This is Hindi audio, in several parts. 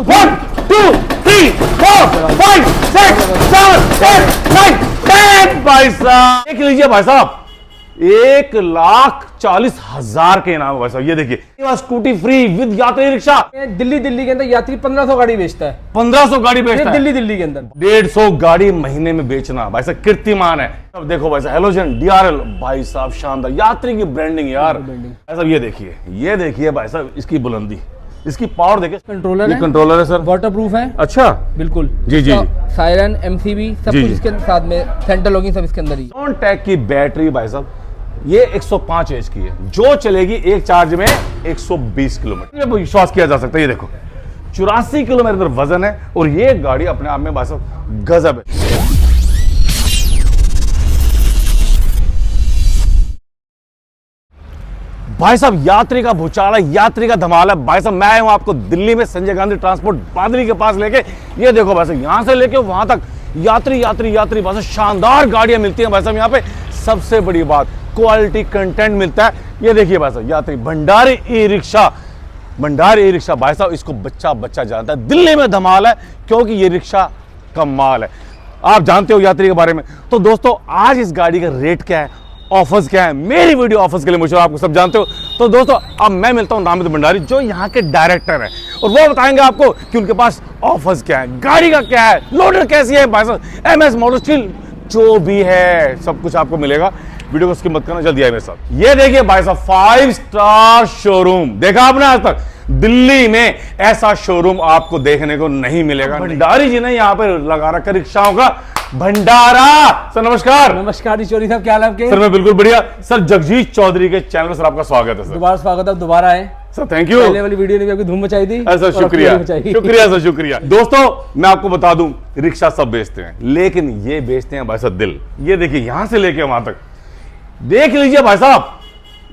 1 2 3 4 5 6 7 8 9 10 भाई साहब देख लीजिए भाई साहब 1,40,000 के इनाम है भाई साहब। ये देखिए स्कूटी फ्री विद यात्री रिक्शा। दिल्ली के अंदर यात्री 1500 गाड़ी बेचता है। 1500 गाड़ी बेचता है दिल्ली के अंदर 150 गाड़ी महीने में बेचना भाई साहब कीर्तिमान है। अब देखो भाई साहब हेलोजन DRL भाई साहब शानदार यात्री की ब्रांडिंग यार भाई साहब। ये देखिए भाई साहब इसकी बुलंदी, इसकी पावर देखिए। कंट्रोलर है सर, वाटर प्रूफ है। अच्छा बिल्कुल जी जी सायरन MCB सब कुछ इसके साथ में, सेंट्रल लॉकिंग सब इसके अंदर ही। टैग की बैटरी भाई साहब ये 105 एच की है जो चलेगी एक चार्ज में 120 किलोमीटर। विश्वास किया जा सकता है। ये देखो 84 किलोमीटर वजन है और ये गाड़ी अपने आप में भाई साहब गजब है। भाई साहब यात्री का भूचाल है, यात्री का धमाल है भाई साहब। मैं हूं आपको दिल्ली में संजय गांधी ट्रांसपोर्ट बादली के पास लेके। ये देखो भाई साहब यहां से लेके वहां तक यात्री भाई साहब शानदार गाड़ियां मिलती हैं भाई साहब। यहां पे सबसे बड़ी बात क्वालिटी कंटेंट मिलता है। ये देखिए भाई साहब यात्री भंडारी ई रिक्शा भाई साहब इसको बच्चा जानता है। दिल्ली में धमाल है क्योंकि ये रिक्शा कमाल है। आप जानते हो यात्री के बारे में। तो दोस्तों आज इस गाड़ी का रेट क्या है, ऑफर्स क्या है, मेरी वीडियो ऑफर्स के लिए मुझे आपको सब जानते हो। तो दोस्तों अब मैं मिलता हूं नामित भंडारी जो यहाँ के डायरेक्टर हैं और वो बताएंगे आपको कि उनके पास ऑफर्स क्या है, गाड़ी का क्या है, लोडर कैसी है भाई साहब, MS मॉडल स्टील जो भी है सब कुछ आपको मिलेगा। वीडियो को स्किप मत करना, जल्दी आइए मेरे साथ। ये देखिए भाई साहब 5 स्टार शोरूम देखा आपने आज तक। दिल्ली में ऐसा शोरूम आपको देखने को नहीं मिलेगा। भंडारी जी ने यहाँ पे लगा रखा रिक्शाओं का भंडारा। सर नमस्कार। नमस्कार चौधरी साहब, क्या हाल है आपके? सर मैं बिल्कुल बढ़िया। सर जगजीत चौधरी के चैनल में सर आपका स्वागत है। सर दोबारा स्वागत है, दोबारा आए सर। Thank you. पहले वाली वीडियो ने भी आपकी धूम मचाई थी। सर शुक्रिया सर शुक्रिया। दोस्तों मैं आपको बता दूं रिक्शा सब बेचते हैं लेकिन ये बेचते हैं भाई साहब दिल। ये देखिए यहां से लेके वहां तक देख लीजिए भाई साहब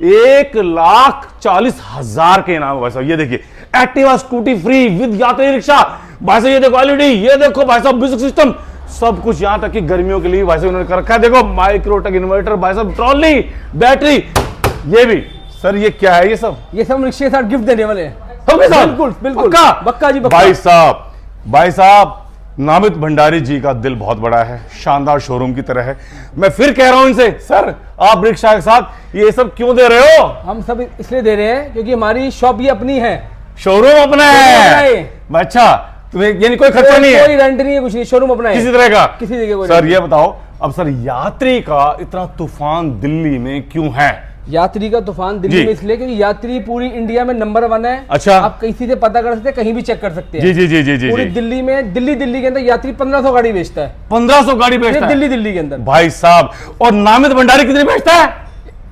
1,40,000 के इनाम है भाई साहब। ये देखिए एक्टिवा स्कूटी फ्री विद यात्री रिक्शा भाई साहब। ये देखो LED, ये देखो भाई साहब म्यूजिक सिस्टम सब कुछ, यहां तक कि गर्मियों के लिए भाई साहब उन्होंने कर रखा है। देखो माइक्रोटेक इन्वर्टर भाई साहब, ट्रॉली, बैटरी, ये भी। सर ये क्या है? ये सब रिक्शे के साथ गिफ्ट देने वाले हैं। बिल्कुल बक्का जी बक्का। भाई साहब नामित भंडारी जी का दिल बहुत बड़ा है, शानदार शोरूम की तरह है। मैं फिर कह रहा हूं इनसे, सर आप रिक्शा के साथ ये सब क्यों दे रहे हो? हम सब इसलिए दे रहे हैं क्योंकि हमारी शॉप ये अपनी है, शोरूम अपना है। अच्छा तुम्हें यानी कोई खर्चा नहीं है, कोई रेंट नहीं है, कुछ नहीं, शोरूम अपना है किसी तरह का, किसी जगह। सर ये बताओ अब सर यात्री का इतना तूफान दिल्ली में क्यों है? यात्री का तूफान दिल्ली में इसलिए क्योंकि यात्री पूरी इंडिया में नंबर 1 है। अच्छा आप किसी से पता कर सकते हैं, कहीं भी चेक कर सकते हैं। जी पूरी दिल्ली में दिल्ली के अंदर यात्री 1500 गाड़ी बेचता है। 1500 गाड़ी बेचता है दिल्ली के अंदर भाई साहब। और नामित भंडारी कितनी बेचता है?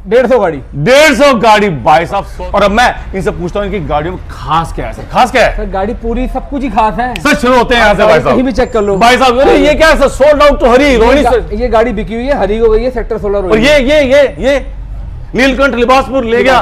150 गाड़ी। 150 गाड़ी भाई साहब। और अब मैं इनसे पूछता हूँ इनकी गाड़ियों में खास क्या है? सर खास क्या है? सर गाड़ी पूरी सब कुछ ही खास है। सर शुरू होते हैं यहाँ से भाई साहब, कहीं भी चेक कर लो भाई साहब। ये क्या है सर? सोल्ड आउट टू हरी रोहिणी। ये गाड़ी बिकी हुई है, हरी हो गई है, सेक्टर 16 और ये नीलकंठ लिबासपुर ले गया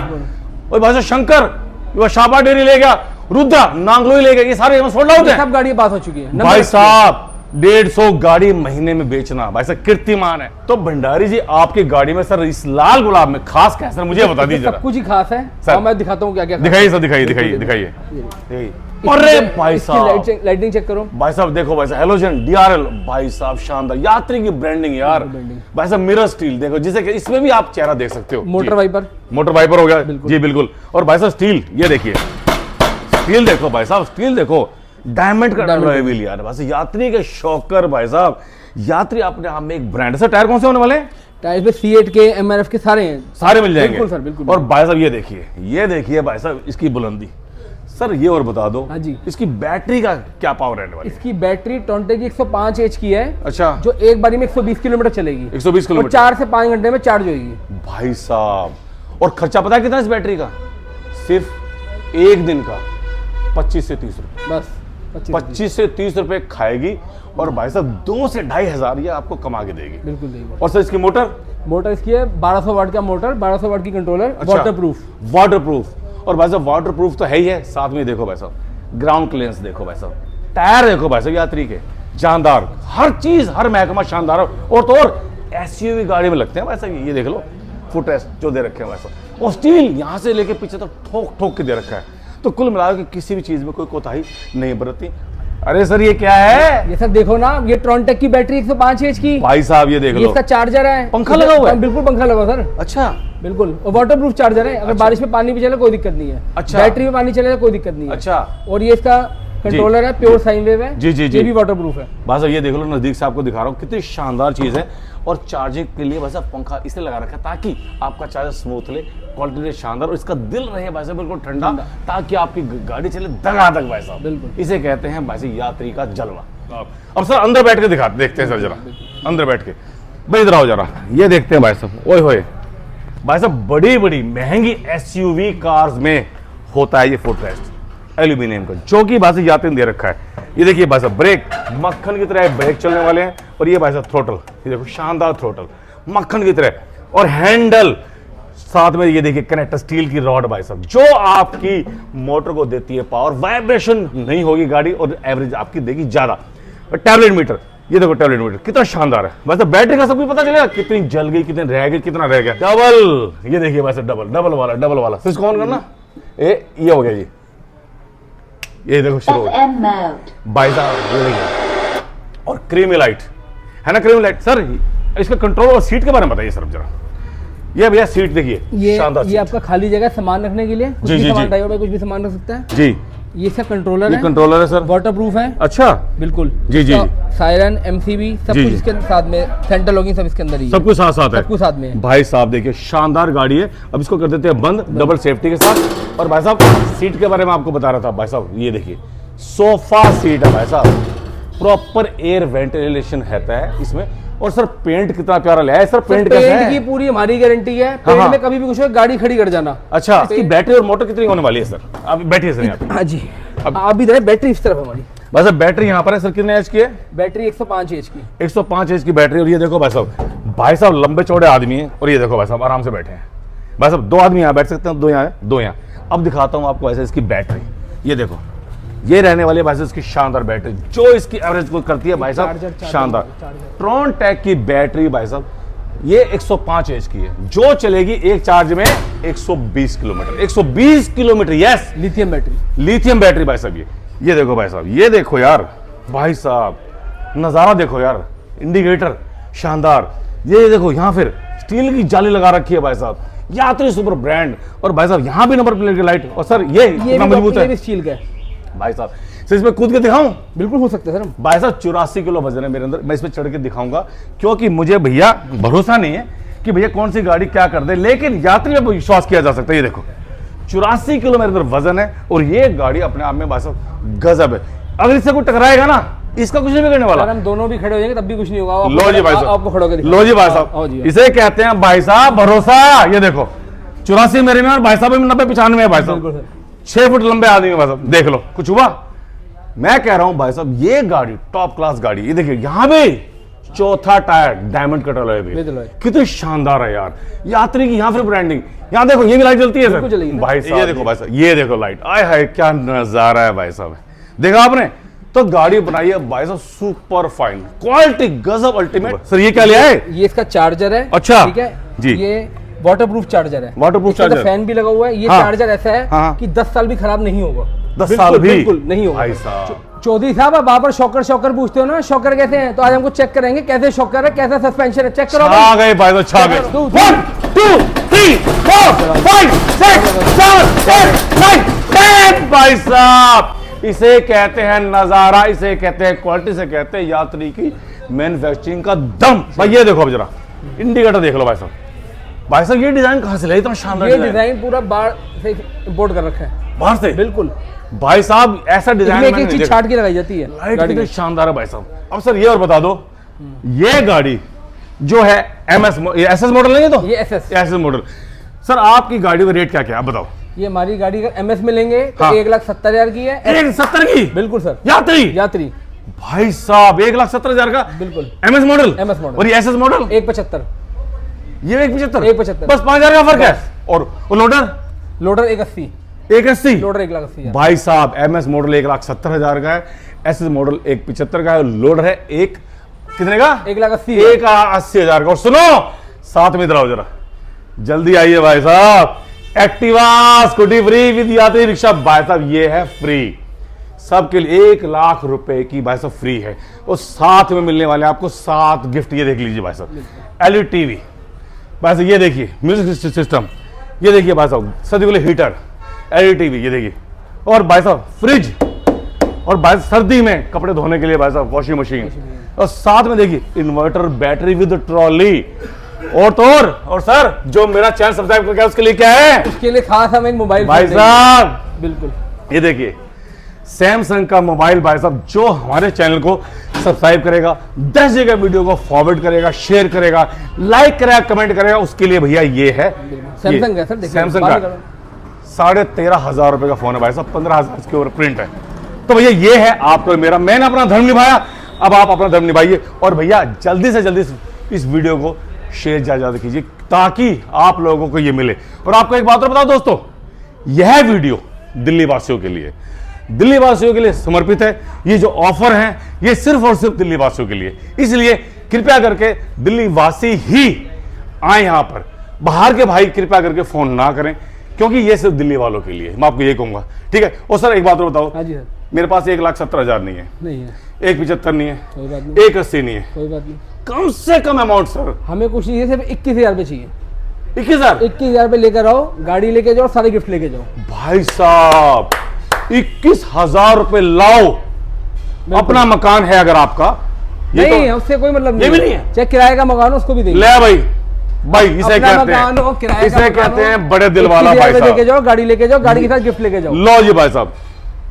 और भाई साहब शंकर शाबा डेरी ले गया, रुद्रा नांगलोई ले गया। ये सारे सोल्ड आउट है, सब गाड़ी बात हो चुकी है भाई साहब। 150 गाड़ी महीने में बेचना भाई साहब कीर्तिमान है। तो भंडारी जी आपकी गाड़ी में सर इस लाल गुलाब में खास क्या है सर? मुझे बता दीजिए। सब कुछ ही खास है सर, मैं दिखाता हूँ क्या क्या। दिखाइए सर, दिखाइए। अरे भाई साहब लाइटिंग चेक करो भाई साहब। देखो भाई साहब हेलोजन DRL भाई साहब शानदार यात्री की ब्रांडिंग यार भाई साहब। मिरर स्टील देखो, जिसे इसमें भी आप चेहरा देख सकते हो। मोटर वाइपर हो गया जी बिल्कुल। और भाई साहब स्टील, ये देखिए स्टील देखो भाई साहब, स्टील देखो, डायमंड का व्हील यार भाई साहब। यात्री के शौकर भाई साहब, यात्री अपने आप में एक ब्रांड। सर टायर कौन से होने वाले हैं? टायर पे C8 के MRF के सारे हैं, सारे मिल जाएंगे। बिल्कुल सर बिल्कुल। और भाई साहब ये देखिए भाई साहब इसकी बुलंदी। सर ये और बता दो हाँ जी, इसकी बैटरी का क्या पावर रहने वाली है? इसकी बैटरी टोंटे की 105 एच की है। अच्छा, जो एक बारी में 120 किलोमीटर चलेगी। 120 किलोमीटर 4 से 5 घंटे में चार्ज होगी भाई साहब। और खर्चा पता है कितना इस बैटरी का? सिर्फ एक दिन का 25 से 30 रुपए, बस 25 से 30 रुपए खाएगी। और भाई साहब 2 से 2,5 हजार ये आपको कमा के देगी। बिल्कुल देगी। और सर इसकी मोटर इसकी है 1200 वाट का मोटर, 1200 वाट की कंट्रोलर। अच्छा, वाटर प्रूफ। और भाई साहब वाटर प्रूफ तो है ही है, साथ में देखो भाई साहब ग्राउंड क्लियरेंस देखो भाई साहब, टायर देखो भाई साहब यात्री के जानदार, हर चीज हर महकमा शानदार। और तो और SUV गाड़ी में लगते हैं भाई साहब। ये देख लो फुट रेस्ट जो दे रखे हैं भाई साहब। और स्टील यहां से लेके पीछे तक ठोक ठोक के दे रखा है। तो कुल मिलाकर के किसी भी चीज में कोई कोताही नहीं बरती। अरे सर ये क्या है? ये सर देखो ना, ये ट्रॉनटेक की बैटरी 105 एच की। भाई साहब ये देख ये लो, इसका चार्जर है। पंखा लगा हुआ है? बिल्कुल पंखा लगा हुआ सर, अच्छा बिल्कुल। और वाटर प्रूफ चार्जर है, अगर बारिश में पानी भी चले कोई दिक्कत नहीं है। अच्छा। बैटरी में पानी चले कोई दिक्कत नहीं है। अच्छा। और ये इसका कंट्रोलर है, प्योर साइन वेव है। जी, जी, जी। ये भी वाटर प्रूफ है। बस ये देख लो, नजदीक से आपको दिखा रहा हूँ, कितनी शानदार चीज है। और चार्जिंग के लिए वैसा पंखा इसलिए लगा रखा है ताकि आपका चार्जर स्मूथली, क्वालिटी शानदार, और इसका दिल रहे वैसे बिल्कुल ठंडा, ताकि आपकी गाड़ी चले धगाधक भाई साहब। बिल्कुल। इसे कहते हैं वैसे यात्री का जलवा। अब सर अंदर बैठ के देखते हैं सर, जरा अंदर बैठ के भाई इधर आओ जरा, ये देखते हैं भाई साहब। ओए होए भाई साहब, बड़ी बड़ी महंगी एसयूवी कार्स में होता है ये फुटरेस्ट एल्यूमिनियम का, जो कि भाई साहब यात्री ने दे रखा है। ये देखिए भाई साहब, ब्रेक मक्खन की तरह ब्रेक चलने वाले हैं, और ये भाई साहब थ्रोटल, ये देखो शानदार थ्रोटल मक्खन की तरह, और हैंडल साथ में ये देखिए कनेक्टर स्टील की रॉड भाई साहब, जो आपकी मोटर को देती है पावर, वाइब्रेशन नहीं होगी गाड़ी, और एवरेज आपकी देगी ज्यादा। और टैबलेट मीटर, ये देखो टैबलेट मीटर कितना शानदार है। वैसे बैटरी का सब कुछ पता चलेगा, कितनी जल गई, कितनी रह गई, कितना रह गया। डबल, ये देखिए वैसे डबल वाला स्विच ऑन करना, ये हो गया जी, ये देखो शुरू हो गया भाई साहब, ये देखिए। और क्रीमी लाइट है ना, क्रीमी लाइट। सर इसका कंट्रोल और सीट के बारे में बताइए सर जरा। ये भैया सीट देखिए, शानदार ये सीट। आपका खाली जगह सामान रखने के लिए, कुछ जी, भी जी, सामान जी। ड्राइवर में कुछ भी सामान रख सकता है। जी, ये इसका कंट्रोलर ये है, कंट्रोलर है सर। वाटर प्रूफ है। अच्छा, बिल्कुल। जी, जी, सायरन, एमसीबी सब जी, कुछ जी। इसके साथ में, सेंटर लॉगिंग सब इसके अंदर ही है। सब कुछ साथ साथ है, सब कुछ साथ में है। भाई साहब देखिए शानदार गाड़ी है। अब इसको कर देते हैं बंद, डबल सेफ्टी के साथ। और भाई साहब सीट के बारे में आपको बता रहा था भाई साहब, ये देखिए सोफा सीट है भाई साहब, प्रॉपर एयर वेंटिलेशन रहता है इसमें। और सर पेंट कितना प्यारा लिया है सर, पेंट कैसा पेंट है? की पूरी हमारी गारंटी है। हाँ, पेंट हाँ। में कभी भी कुछ हो गाड़ी खड़ी कर जाना। अच्छा, इसकी बैटरी और मोटर कितनी होने वाली है सर? आप बैठिए सर यहाँ पे। हाँ जी, अब आप इधर है, बैटरी इस तरफ है हमारी। बस बैटरी यहाँ पर है सर, कितने एच की है? बैटरी 105 एच की। 105 एच की बैटरी। और ये देखो भाई साहब लंबे चौड़े आदमी हैं, और ये देखो भाई साहब आराम से बैठे हैं। भाई साहब 2 आदमी यहाँ बैठ सकते हैं, 2 यहाँ, 2 यहाँ। अब दिखाता हूँ आपको ऐसे इसकी बैटरी, ये देखो, ये रहने वाली है भाई साहब इसकी शानदार बैटरी, जो इसकी एवरेज को करती है भाई साहब शानदार। ट्रॉनटेक की बैटरी भाई साहब ये 105 एच की है, जो चलेगी एक चार्ज में 120 kilometre. 120 kilometre, yes, lithium battery. Lithium battery भाई साहब। ये देखो भाई साहब, ये देखो यार भाई साहब, नजारा देखो यार, इंडिकेटर शानदार। ये देखो यहाँ फिर स्टील की जाली लगा रखी है भाई साहब, यात्री सुपर ब्रांड। और भाई साहब यहाँ भी नंबर प्लेट की लाइट। और सर ये कितना मजबूत है स्टील का है भाई साहब। सर इसमें कूद के दिखाऊं? बिल्कुल हो सकता है सर। भाई साहब 84 किलो वजन है मेरे अंदर, मैं इस पे चढ़ के दिखाऊंगा, क्योंकि मुझे भैया भरोसा नहीं है कि भैया कौन सी गाड़ी क्या कर दे, लेकिन यात्री में विश्वास किया जा सकता है। ये देखो 84 किलो मेरे अंदर वजन है, और ये गाड़ी अपने आप में भाई साहब गजब है। अगर इससे कोई टकराएगा ना, इसका कुछ नहीं बिगड़ने वाला। हम दोनों भी खड़े हो जाएंगे तब भी कुछ नहीं होगा। लो जी भाई साहब, आपको खड़े होकर लो जी भाई साहब, इसे कहते हैं भाई साहब भरोसा। ये देखो 84 मेरे में, और भाई साहब 90-95 है भाई साहब, 6 फुट लंबे आदमी है भाई साहब। देख लो कुछ हुआ? मैं कह रहा हूं भाई साहब ये गाड़ी टॉप क्लास गाड़ी। ये देखिए यहाँ भी चौथा टायर डायमंड कट अलॉय भी, कितनी शानदार है यार। यात्री की यहाँ फिर ब्रांडिंग, यहाँ देखो ये भी लाइट जलती है सर भाई साहब। ये देखो भाई साहब, ये देखो लाइट, आय हाय क्या नजारा है भाई साहब। देखा आपने? तो गाड़ी बनाई है भाई साहब सुपर फाइन, क्वालिटी गजब अल्टीमेट। सर ये क्या लिया है? ये इसका चार्जर है। अच्छा, ठीक है जी। ये वाटर प्रूफ चार्जर है। वाटर प्रूफ चार्जर, फैन भी लगा हुआ है। ये हाँ, चार्जर ऐसा है हाँ, कि 10 साल भी खराब नहीं होगा। 10 साल भी बिल्कुल नहीं होगा भाई साहब। चौधरी साहब आप बार शॉकर पूछते हो ना, शॉकर कैसे हैं, तो आज हमको चेक करेंगे कैसे शॉकर है, कैसा सस्पेंशन है, चेक करो। छा गए भाई साहब, छा गए। 1 2 3 4 5 6 7 8 9 10 भाई साहब। इसे कहते हैं नजारा, इसे कहते हैं क्वालिटी, से कहते हैं यात्री की मैन्युफैक्चरिंग का दम। भाई ये देखो अब जरा इंडिकेटर देख लो भाई साहब। भाई साहब ये डिजाइन कहां से लाए, इतना शानदार? ये डिजाइन पूरा बाहर से इंपोर्ट कर रखा है, बाहर से। बिल्कुल भाई साहब ऐसा डिजाइन एक चीज छाट के लगाई जाती है। लाइट कितनी शानदार है भाई साहब। अब सर ये और बता दो, ये गाड़ी जो है एसएस मॉडल नहीं है, तो ये एसएस मॉडल। सर आपकी गाड़ी का रेट क्या क्या आप बताओ? ये हमारी गाड़ी अगर एमएस में लेंगे तो हाँ। 1,70,000 की है। 1,70,000 की? बिल्कुल सर। यात्री भाई साहब 1,70,000 का बिल्कुल एमएस मॉडल। और ये एसएस मॉडल 1,75। ये 1,75। 1,75 बस 5,000 का फर्क है। और लोडर 1,80। 1,80 लोडर 1,80,000 भाई साहब। एमएस मॉडल 1,70,000 का है, एसएस मॉडल 1,75 का है, लोडर है एक कितने का? 1,80,000 का। और सुनो साथ में इधर आओ जरा, जल्दी आइए भाई साहब। एक्टिवा स्कूटी फ्री विद यात्री रिक्शा भाई साहब, ये है फ्री सबके लिए। 1 लाख रुपए की भाई साहब फ्री है। और साथ में मिलने वाले आपको 7 गिफ्ट, ये देख लीजिए भाई साहब। एलईडी टीवी भाई साहब, ये देखिए म्यूजिक सिस्टम, ये देखिए भाई साहब सर्दी वाले हीटर, एलईडी टीवी, ये देखिए। और भाई साहब फ्रिज, और भाई सर्दी में कपड़े धोने के लिए भाई साहब वॉशिंग मशीन, और साथ में देखिए इन्वर्टर बैटरी विद ट्रॉली। और तो और सर जो मेरा चैनल सब्सक्राइब करके उसके लिए क्या है? उसके लिए खास हम एक मोबाइल भाई साहब बिल्कुल, ये देखिए सैमसंग का मोबाइल भाई साहब, जो हमारे चैनल को सब्सक्राइब करेगा, 10 जगह वीडियो को फॉरवर्ड करेगा, शेयर करेगा, लाइक करेगा, कमेंट करेगा, उसके लिए भैया ये है सैमसंग है सर, देखिए सैमसंग का 13,500 रुपए का फोन है भाई साहब, 15,000 इसके ऊपर प्रिंट है। तो भैया ये है आपको मेरा, मैंने अपना धर्म निभाया, अब आप अपना धर्म निभाइए। और भैया जल्दी से जल्दी इस वीडियो को शेयर ज्यादा कीजिए ताकि आप लोगों को ये मिले। और आपको एक बात और बताओ दोस्तों, यह वीडियो दिल्ली वासियों के लिए, दिल्ली वासियों के लिए समर्पित है। ये जो ऑफर है ये सिर्फ और सिर्फ दिल्ली वासियों के लिए, इसलिए कृपया करके दिल्ली वासी ही आए यहां पर। बाहर के भाई कृपया करके फोन ना करें, क्योंकि ये सिर्फ दिल्ली वालों के लिए, मैं आपको ये कहूंगा, ठीक है। और सर एक बात और बताओ, हाँ जी सर, मेरे पास 1,70,000 नहीं है, नहीं है, 1,75 नहीं है, कोई बात नहीं, 1,80 नहीं है, कोई बात नहीं, कम से कम अमाउंट सर हमें कुछ नहीं है, सिर्फ 21,000 रुपये चाहिए। 21,000 21,000 रुपये लेकर आओ, गाड़ी लेके जाओ, सारे गिफ्ट लेके जाओ। भाई साहब 21,000 रुपए लाओ, अपना मकान है अगर आपका, ये नहीं तो उससे कोई मतलब नहीं, ये भी नहीं है, चाहे किराए का मकान हो उसको भी देंगे। ले भाई भाई इसे अपना कहते मकान हो, हैं, किराए का इसे मकान कहते हो, हैं बड़े दिल वाला 21,000 भाई रुपये लेके साहब। जाओ, गाड़ी लेके जाओ, गाड़ी के साथ गिफ्ट लेके जाओ। लो जी भाई साहब,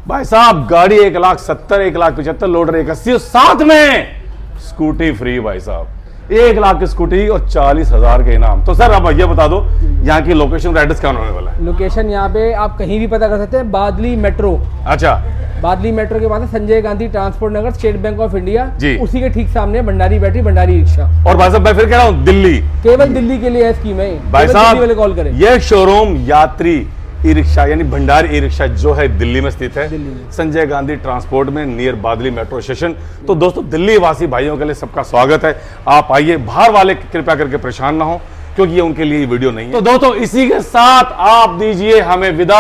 भाई साहब गाड़ी 1,70,000, 1,75,000, लोडर 1,80 और साथ में स्कूटी फ्री भाई साहब, 1 लाख की स्कूटी और 40,000 के इनाम। तो सर अब ये बता दो यहाँ की लोकेशन एड्रेस क्या होने वाला है? लोकेशन यहाँ पे आप कहीं भी पता कर सकते हैं, बादली मेट्रो, अच्छा बादली मेट्रो के पास है Sanjay Gandhi transport Nagar, State Bank of India जी, उसी के ठीक सामने भंडारी बैटरी, भंडारी रिक्शा। और भाई साहब मैं फिर कह रहा हूँ दिल्ली, केवल दिल्ली के लिए है स्कीम है, भाई केवल दिल्ली वाले साहब कॉल करें। यह शोरूम यात्री ई रिक्शा यानी भंडारी ई रिक्शा जो है दिल्ली में स्थित है, दिल्ली में। संजय गांधी ट्रांसपोर्ट में नियर बादली मेट्रो स्टेशन। तो दोस्तों दिल्ली वासी भाइयों के लिए सबका स्वागत है, आप आइए। बाहर वाले कृपया करके परेशान ना हो, क्योंकि ये उनके लिए वीडियो नहीं है। तो दोस्तों इसी के साथ आप दीजिए हमें विदा,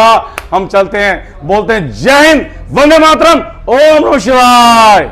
हम चलते हैं, बोलते हैं जय हिंद, वंदे मातरम, ओम नमः शिवाय।